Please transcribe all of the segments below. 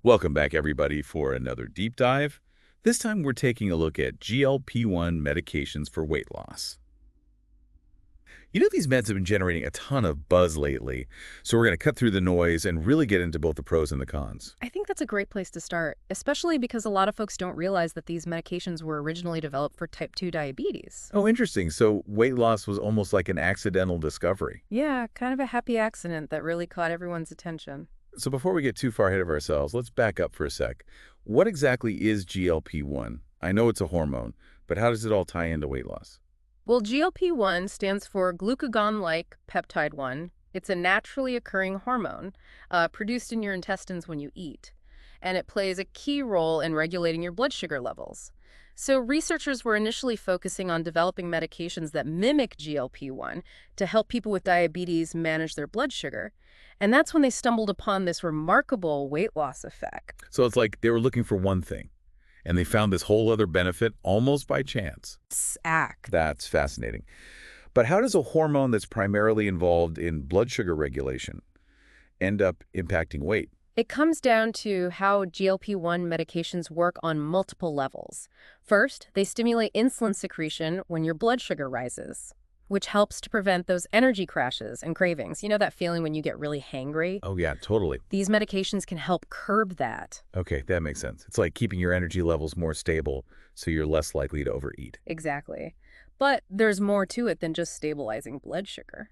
Welcome back, everybody, for another deep dive. This time, we're taking a look at GLP-1 medications for weight loss. You know, these meds have been generating a ton of buzz lately, so we're going to cut through the noise and really get into both the pros and the cons. I think that's a great place to start, especially because a lot of folks don't realize that these medications were originally developed for type 2 diabetes. Oh, interesting. So weight loss was almost like an accidental discovery. Yeah, kind of a happy accident that really caught everyone's attention. So before we get too far ahead of ourselves, let's back up for a sec. What exactly is GLP-1? I know it's a hormone, but how does it all tie into weight loss? Well, GLP-1 stands for glucagon-like peptide 1. It's a naturally occurring hormone produced in your intestines when you eat, and it plays a key role in regulating your blood sugar levels. So researchers were initially focusing on developing medications that mimic GLP-1 to help people with diabetes manage their blood sugar. And that's when they stumbled upon this remarkable weight loss effect. So it's like they were looking for one thing, and they found this whole other benefit almost by chance. Act. That's fascinating. But how does a hormone that's primarily involved in blood sugar regulation end up impacting weight? It comes down to how GLP-1 medications work on multiple levels. First, they stimulate insulin secretion when your blood sugar rises, which helps to prevent those energy crashes and cravings. You know that feeling when you get really hangry? Oh, yeah, totally. These medications can help curb that. Okay, that makes sense. It's like keeping your energy levels more stable so you're less likely to overeat. Exactly. But there's more to it than just stabilizing blood sugar.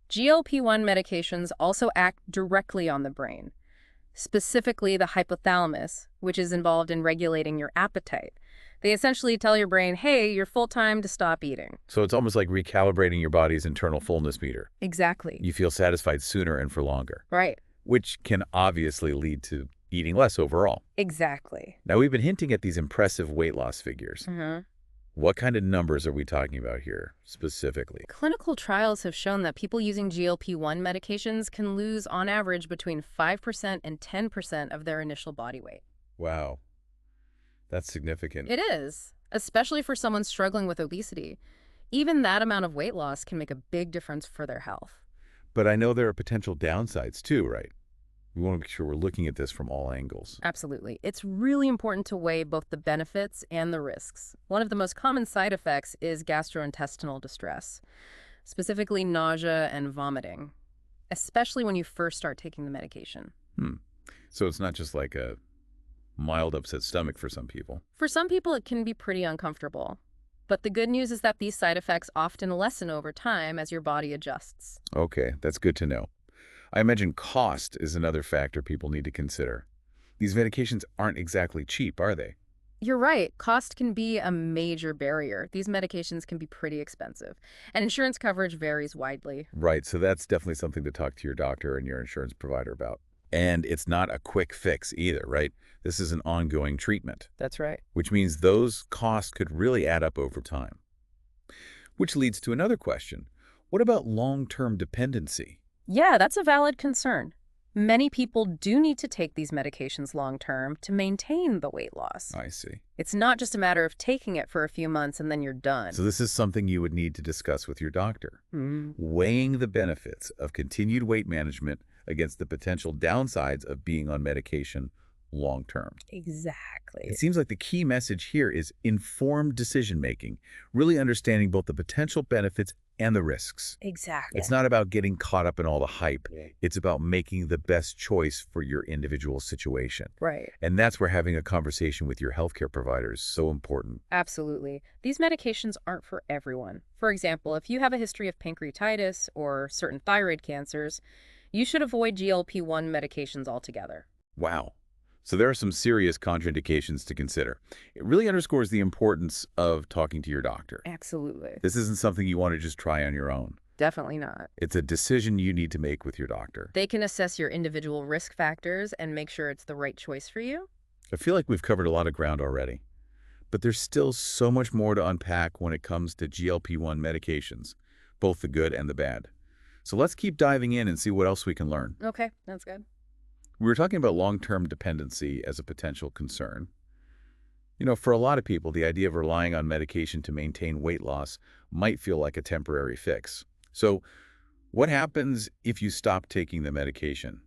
GLP-1 medications also act directly on the brain, specifically the hypothalamus, which is involved in regulating your appetite. They essentially tell your brain, hey, you're full time to stop eating. So it's almost like recalibrating your body's internal fullness meter. Exactly. You feel satisfied sooner and for longer, Right. which can obviously lead to eating less overall. Exactly. Now, we've been hinting at these impressive weight loss figures. Mm-hmm. What kind of numbers are we talking about here, specifically? Clinical trials have shown that people using GLP-1 medications can lose, on average, between 5% and 10% of their initial body weight. Wow, that's significant. It is, especially for someone struggling with obesity. Even that amount of weight loss can make a big difference for their health. But I know there are potential downsides too, right? We want to make sure we're looking at this from all angles. Absolutely. It's really important to weigh both the benefits and the risks. One of the most common side effects is gastrointestinal distress, specifically nausea and vomiting, especially when you first start taking the medication. So it's not just like a mild upset stomach for some people. For some people, it can be pretty uncomfortable. But the good news is that these side effects often lessen over time as your body adjusts. Okay, that's good to know. I imagine cost is another factor people need to consider. These medications aren't exactly cheap, are they? You're right. Cost can be a major barrier. These medications can be pretty expensive, and insurance coverage varies widely. Right, so that's definitely something to talk to your doctor and your insurance provider about. And it's not a quick fix either, right? This is an ongoing treatment, That's right. which means those costs could really add up over time. Which leads to another question. What about long-term dependency? Yeah, that's a valid concern. Many people do need to take these medications long-term to maintain the weight loss. I see. It's not just a matter of taking it for a few months and then you're done. So this is something you would need to discuss with your doctor. Weighing the benefits of continued weight management against the potential downsides of being on medication long-term. Exactly. It seems like the key message here is informed decision-making, really understanding both the potential benefits and the risks. Exactly. It's not about getting caught up in all the hype. It's about making the best choice for your individual situation. Right. And that's where having a conversation with your healthcare provider is so important. Absolutely. These medications aren't for everyone. For example, if you have a history of pancreatitis or certain thyroid cancers, you should avoid GLP-1 medications altogether. Wow. So there are some serious contraindications to consider. It really underscores the importance of talking to your doctor. Absolutely. This isn't something you want to just try on your own. Definitely not. It's a decision you need to make with your doctor. They can assess your individual risk factors and make sure it's the right choice for you. I feel like we've covered a lot of ground already, but there's still so much more to unpack when it comes to GLP-1 medications, both the good and the bad. So let's keep diving in and see what else we can learn. Okay, that's good. We were talking about long-term dependency as a potential concern. You know, for a lot of people, the idea of relying on medication to maintain weight loss might feel like a temporary fix. So what happens if you stop taking the medication?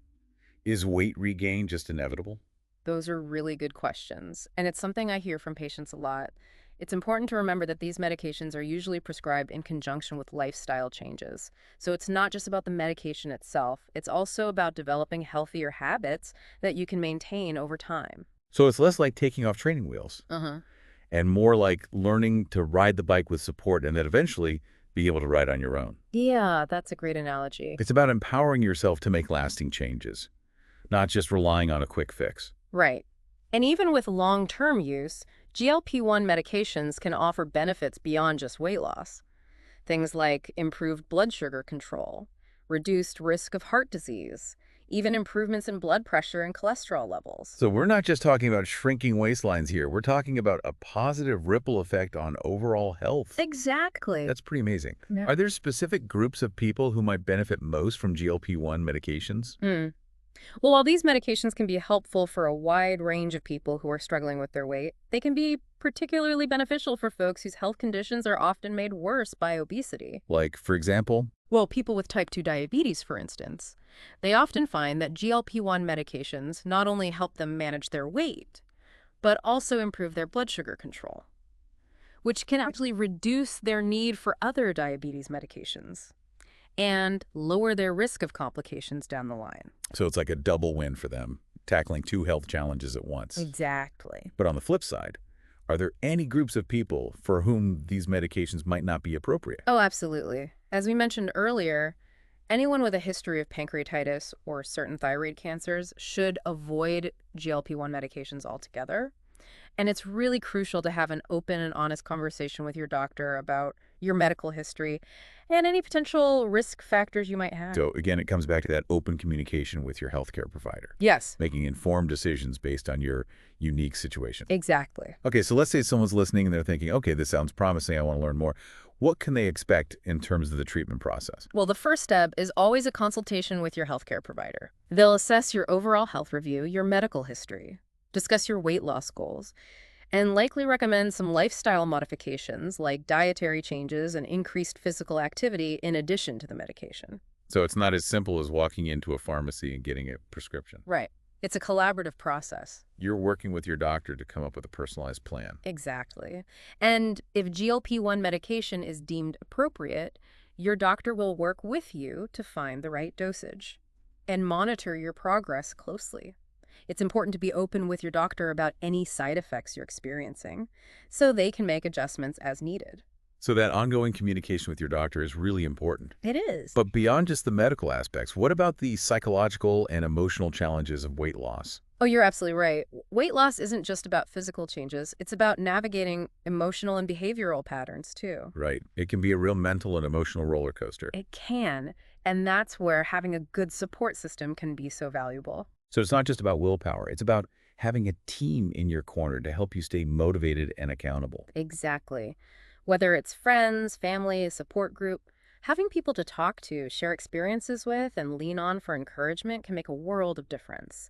Is weight regain just inevitable? Those are really good questions, and it's something I hear from patients a lot. It's important to remember that these medications are usually prescribed in conjunction with lifestyle changes. So it's not just about the medication itself, it's also about developing healthier habits that you can maintain over time. So it's less like taking off training wheels Uh-huh. and more like learning to ride the bike with support and then eventually be able to ride on your own. Yeah, that's a great analogy. It's about empowering yourself to make lasting changes, not just relying on a quick fix. Right. And even with long-term use, GLP-1 medications can offer benefits beyond just weight loss. Things like improved blood sugar control, reduced risk of heart disease, even improvements in blood pressure and cholesterol levels. So we're not just talking about shrinking waistlines here. We're talking about a positive ripple effect on overall health. Exactly. That's pretty amazing. Yeah. Are there specific groups of people who might benefit most from GLP-1 medications? Well, while these medications can be helpful for a wide range of people who are struggling with their weight, they can be particularly beneficial for folks whose health conditions are often made worse by obesity. Like, for example, Well, people with type 2 diabetes, for instance, they often find that GLP-1 medications not only help them manage their weight, but also improve their blood sugar control, which can actually reduce their need for other diabetes medications and lower their risk of complications down the line. so it's like a double win for them, tackling two health challenges at once. Exactly. But on the flip side, are there any groups of people for whom these medications might not be appropriate? Oh, absolutely. As we mentioned earlier, anyone with a history of pancreatitis or certain thyroid cancers should avoid GLP-1 medications altogether. And it's really crucial to have an open and honest conversation with your doctor about your medical history and any potential risk factors you might have. So again, it comes back to that open communication with your healthcare provider, Yes, making informed decisions based on your unique situation. exactly. Okay, so let's say someone's listening and they're thinking, okay, this sounds promising, I want to learn more. What can they expect in terms of the treatment process? Well, the first step is always a consultation with your healthcare provider. They'll assess your overall health review, your medical history, discuss your weight loss goals, and likely recommend some lifestyle modifications like dietary changes and increased physical activity in addition to the medication. So it's not as simple as walking into a pharmacy and getting a prescription. Right. It's a collaborative process. You're working with your doctor to come up with a personalized plan. Exactly. And if GLP-1 medication is deemed appropriate, your doctor will work with you to find the right dosage and monitor your progress closely. It's important to be open with your doctor about any side effects you're experiencing so they can make adjustments as needed. So that ongoing communication with your doctor is really important. It is. But beyond just the medical aspects, what about the psychological and emotional challenges of weight loss? Oh, you're absolutely right. Weight loss isn't just about physical changes. It's about navigating emotional and behavioral patterns, too. Right. It can be a real mental and emotional roller coaster. It can, and that's where having a good support system can be so valuable. So it's not just about willpower. It's about having a team in your corner to help you stay motivated and accountable. Exactly. Whether it's friends, family, a support group, having people to talk to, share experiences with, and lean on for encouragement can make a world of difference.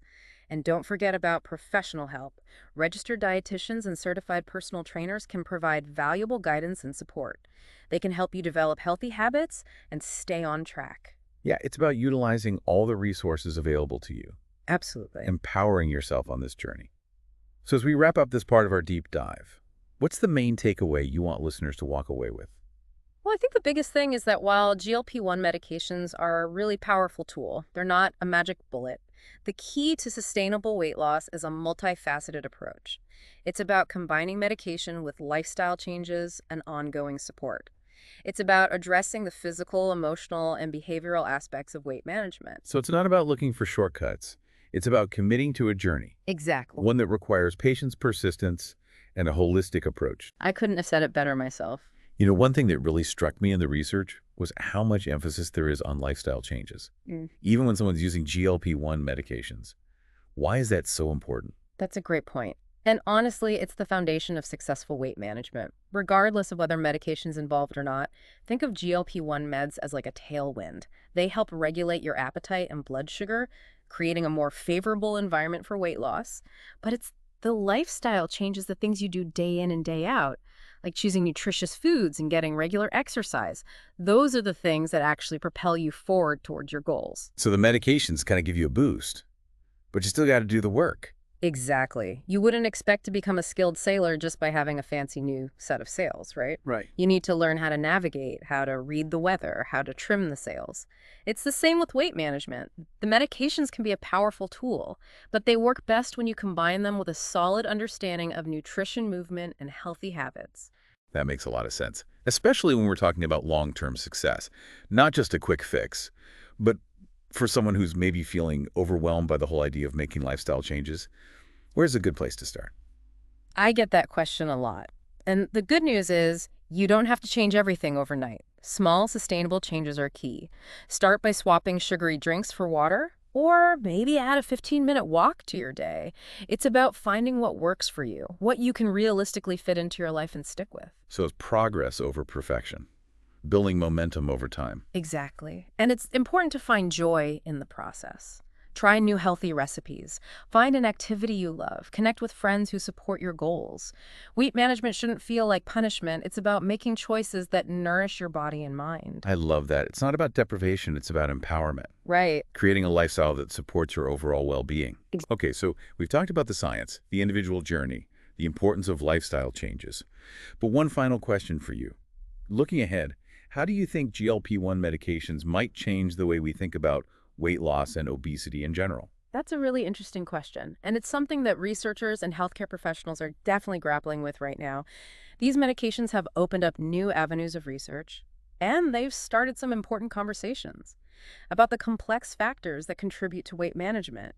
And don't forget about professional help. Registered dietitians and certified personal trainers can provide valuable guidance and support. They can help you develop healthy habits and stay on track. Yeah, it's about utilizing all the resources available to you, Absolutely. empowering yourself on this journey. So as we wrap up this part of our deep dive, what's the main takeaway you want listeners to walk away with? Well, I think the biggest thing is that while GLP-1 medications are a really powerful tool, they're not a magic bullet. The key to sustainable weight loss is a multifaceted approach. It's about combining medication with lifestyle changes and ongoing support. It's about addressing the physical, emotional, and behavioral aspects of weight management. So it's not about looking for shortcuts. It's about committing to a journey, Exactly. one that requires patience, persistence, and a holistic approach. I couldn't have said it better myself. You know, one thing that really struck me in the research was how much emphasis there is on lifestyle changes, even when someone's using GLP-1 medications. Why is that so important? That's a great point. And honestly, it's the foundation of successful weight management. Regardless of whether medication's involved or not, think of GLP-1 meds as like a tailwind. They help regulate your appetite and blood sugar, creating a more favorable environment for weight loss. But it's the lifestyle changes, the things you do day in and day out, like choosing nutritious foods and getting regular exercise. Those are the things that actually propel you forward towards your goals. So the medications kind of give you a boost, but you still got to do the work. Exactly. You wouldn't expect to become a skilled sailor just by having a fancy new set of sails, right? Right. You need to learn how to navigate, how to read the weather, how to trim the sails. It's the same with weight management. The medications can be a powerful tool, but they work best when you combine them with a solid understanding of nutrition, movement, and healthy habits. That makes a lot of sense, especially when we're talking about long-term success. Not just a quick fix, but for someone who's maybe feeling overwhelmed by the whole idea of making lifestyle changes, where's a good place to start? I get that question a lot. And the good news is you don't have to change everything overnight. Small, sustainable changes are key. Start by swapping sugary drinks for water, or maybe add a 15-minute walk to your day. It's about finding what works for you, what you can realistically fit into your life and stick with. So it's progress over perfection, building momentum over time. Exactly. And it's important to find joy in the process. Try new healthy recipes. Find an activity you love. Connect with friends who support your goals. Weight management shouldn't feel like punishment. It's about making choices that nourish your body and mind. I love that. It's not about deprivation, it's about empowerment, Right. creating a lifestyle that supports your overall well-being. Ex- Okay, so we've talked about the science, the individual journey, the importance of lifestyle changes. But one final question for you. Looking ahead, how do you think GLP-1 medications might change the way we think about weight loss and obesity in general? That's a really interesting question, and it's something that researchers and healthcare professionals are definitely grappling with right now. These medications have opened up new avenues of research, and they've started some important conversations about the complex factors that contribute to weight management.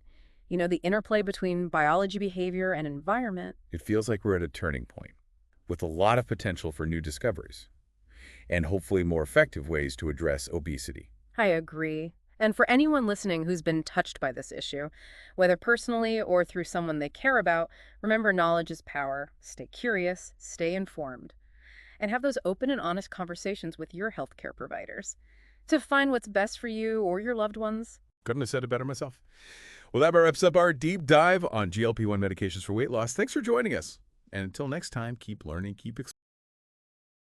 The interplay between biology, behavior, and environment. It feels like we're at a turning point, with a lot of potential for new discoveries, and hopefully more effective ways to address obesity. I agree. And for anyone listening who's been touched by this issue, whether personally or through someone they care about, remember knowledge is power. Stay curious, stay informed, and have those open and honest conversations with your healthcare providers to find what's best for you or your loved ones. Couldn't have said it better myself. Well, that wraps up our deep dive on GLP-1 medications for weight loss. Thanks for joining us. And until next time, keep learning, keep exploring.